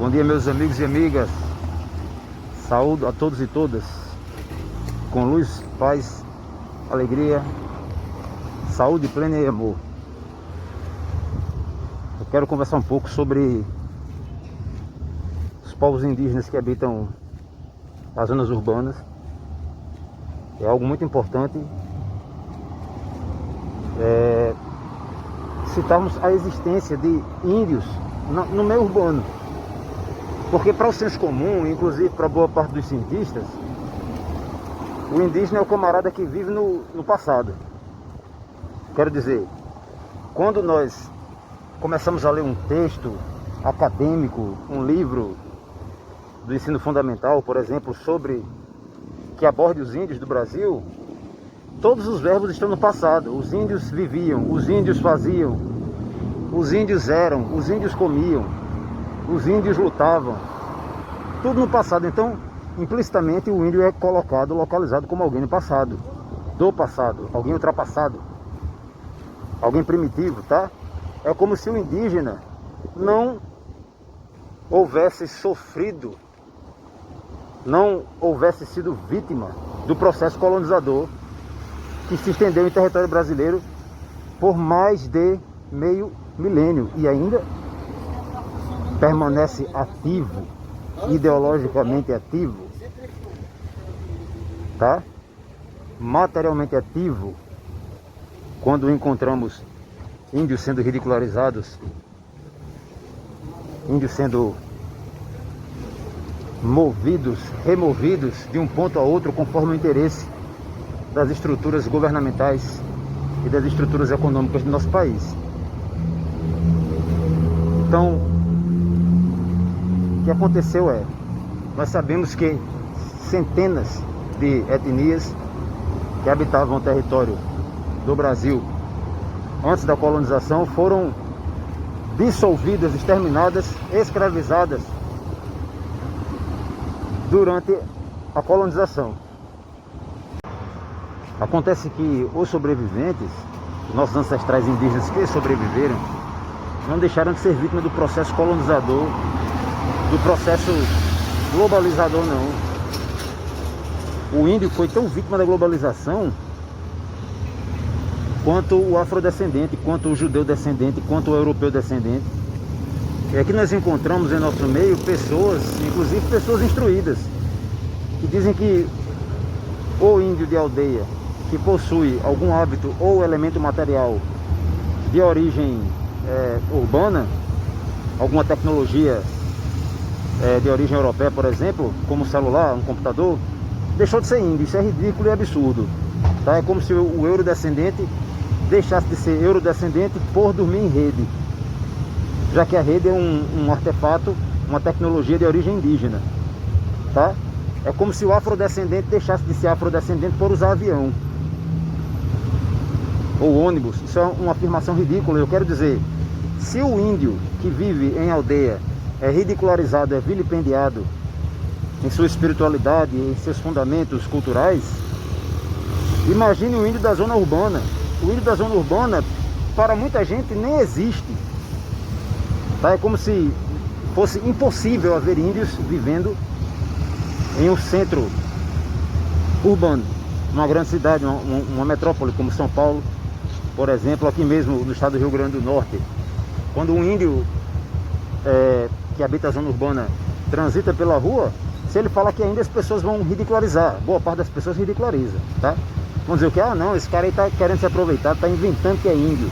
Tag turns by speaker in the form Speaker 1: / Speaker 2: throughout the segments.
Speaker 1: Bom dia, meus amigos e amigas. Saúde a todos e todas, com luz, paz, alegria, saúde plena e amor. Eu quero conversar um pouco sobre os povos indígenas que habitam as zonas urbanas. É algo muito importante citarmos a existência de índios no meio urbano. Porque para o senso comum, inclusive para boa parte dos cientistas, o indígena é o camarada que vive no passado. Quero dizer, quando nós começamos a ler um texto acadêmico, um livro do ensino fundamental, por exemplo, que aborde os índios do Brasil, todos os verbos estão no passado. Os índios viviam, os índios faziam, os índios eram, os índios comiam, os índios lutavam, tudo no passado. Então, implicitamente, o índio é colocado, localizado como alguém no passado, do passado, alguém ultrapassado, alguém primitivo, tá? É como se o indígena não houvesse sofrido, não houvesse sido vítima do processo colonizador que se estendeu em território brasileiro por mais de meio milênio e ainda permanece ativo, ideologicamente ativo, tá? Materialmente ativo, quando encontramos índios sendo ridicularizados, índios sendo movidos, removidos de um ponto a outro conforme o interesse das estruturas governamentais e das estruturas econômicas do nosso país. Então, o que aconteceu nós sabemos que centenas de etnias que habitavam o território do Brasil antes da colonização foram dissolvidas, exterminadas, escravizadas durante a colonização. Acontece que os sobreviventes, nossos ancestrais indígenas que sobreviveram, não deixaram de ser vítimas do processo colonizador, do processo globalizador, não. O índio foi tão vítima da globalização quanto o afrodescendente, quanto o judeu descendente, quanto o europeu descendente. É que nós encontramos em nosso meio pessoas, inclusive pessoas instruídas, que dizem que o índio de aldeia que possui algum hábito ou elemento material de origem urbana, alguma tecnologia de origem europeia, por exemplo, como um celular, um computador, deixou de ser índio. Isso é ridículo e absurdo, tá? É como se o eurodescendente deixasse de ser eurodescendente por dormir em rede, já que a rede é um artefato, uma tecnologia de origem indígena, tá? É como se o afrodescendente deixasse de ser afrodescendente por usar avião ou ônibus. Isso é uma afirmação ridícula. Eu quero dizer, se o índio que vive em aldeia é ridicularizado, é vilipendiado em sua espiritualidade, em seus fundamentos culturais, imagine o índio da zona urbana. O índio da zona urbana, para muita gente, nem existe, tá? É como se fosse impossível haver índios vivendo em um centro urbano, numa grande cidade, uma metrópole como São Paulo, por exemplo, aqui mesmo no estado do Rio Grande do Norte. Quando um índio que habita a zona urbana transita pela rua, se ele fala que ainda, as pessoas vão ridicularizar. Boa parte das pessoas ridiculariza, tá? Vão dizer o que? Ah, não, esse cara aí tá querendo se aproveitar, tá inventando que é índio.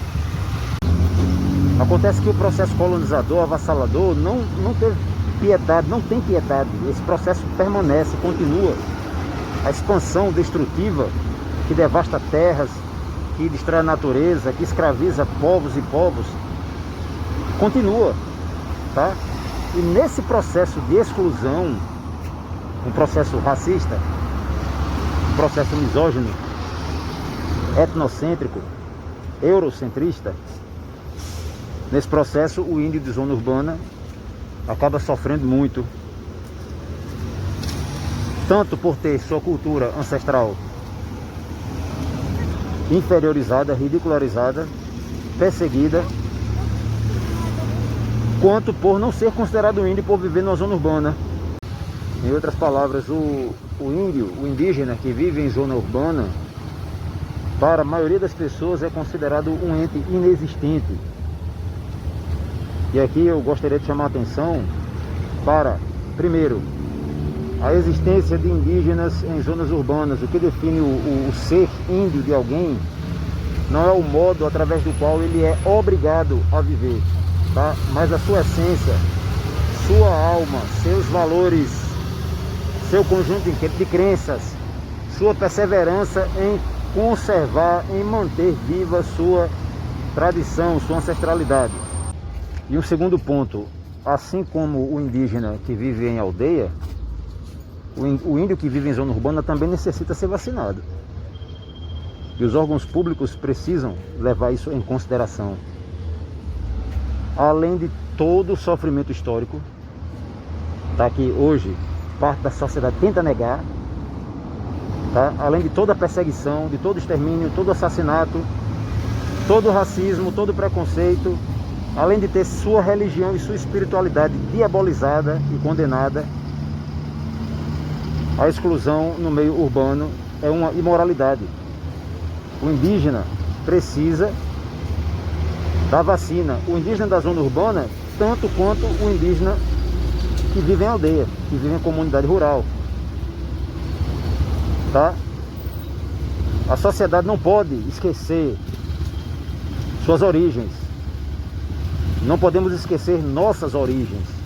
Speaker 1: Acontece que o processo colonizador, avassalador, não teve piedade, não tem piedade. Esse processo permanece, continua. A expansão destrutiva que devasta terras, que destrói a natureza, que escraviza povos e povos, continua, tá? E nesse processo de exclusão, um processo racista, um processo misógino, etnocêntrico, eurocentrista, nesse processo o índio de zona urbana acaba sofrendo muito, tanto por ter sua cultura ancestral inferiorizada, ridicularizada, perseguida, quanto por não ser considerado índio por viver numa zona urbana. Em outras palavras, o índio, o indígena que vive em zona urbana, para a maioria das pessoas é considerado um ente inexistente. E aqui eu gostaria de chamar a atenção para, primeiro, a existência de indígenas em zonas urbanas. O que define o ser índio de alguém não é o modo através do qual ele é obrigado a viver, tá? Mas a sua essência, sua alma, seus valores, seu conjunto de crenças, sua perseverança em conservar, em manter viva sua tradição, sua ancestralidade. E um segundo ponto, assim como o indígena que vive em aldeia, o índio que vive em zona urbana também necessita ser vacinado. E os órgãos públicos precisam levar isso em consideração. Além de todo o sofrimento histórico, tá, que hoje parte da sociedade tenta negar, tá? Além de toda a perseguição, de todo o extermínio, todo o assassinato, todo o racismo, todo o preconceito, além de ter sua religião e sua espiritualidade diabolizada e condenada, a exclusão no meio urbano é uma imoralidade. O indígena precisa da vacina. O indígena da zona urbana, tanto quanto o indígena que vive em aldeia, que vive em comunidade rural. Tá? A sociedade não pode esquecer suas origens. Não podemos esquecer nossas origens.